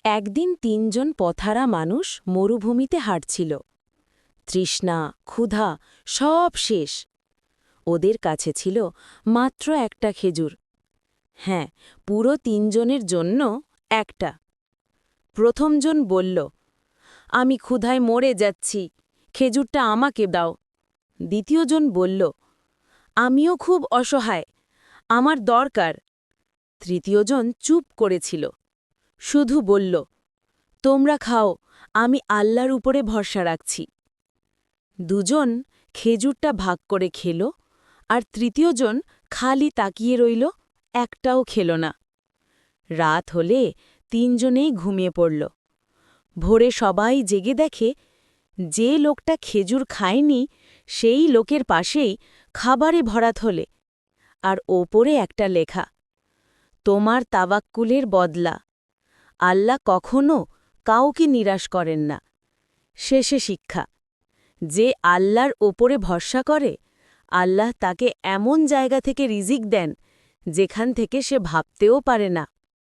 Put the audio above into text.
একদিন ৩ জন পথহারা মানুষ মরুভূমিতে হাঁটছিল। তৃষ্ণা, ক্ষুধা সব শেষ। ওদের কাছে ছিল মাত্র একটা খেজুর। হ্যাঁ, পুরো ৩ জনের জন্য একটা। প্রথমজন বলল, আমি ক্ষুধায় মরে যাচ্ছি, খেজুরটা আমাকে দাও। দ্বিতীয়জন বলল, আমিও খুব অসহায়, আমার দরকার। তৃতীয়জন চুপ করেছিল, শুধু বলল, তোমরা খাও, আমি আল্লাহর উপরে ভরসা রাখছি। দুজন খেজুরটা ভাগ করে খেল, আর তৃতীয়জন খালি তাকিয়ে রইল, একটাও খেল না। রাত হলে ৩ জনেই ঘুমিয়ে পড়ল। ভোরে সবাই জেগে দেখে, যে লোকটা খেজুর খায়নি সেই লোকের পাশেই খাবারে ভরা থলে, আর ওপরে একটা লেখা, তোমার তাওয়াক্কুলের বদলা। আল্লাহ কখনো কাউকে নিরাশ করেন না। শেষে শিক্ষা, যে আল্লাহর ওপরে ভরসা করে, আল্লাহ তাকে এমন জায়গা থেকে রিজিক দেন যেখান থেকে সে ভাবতেও পারে না।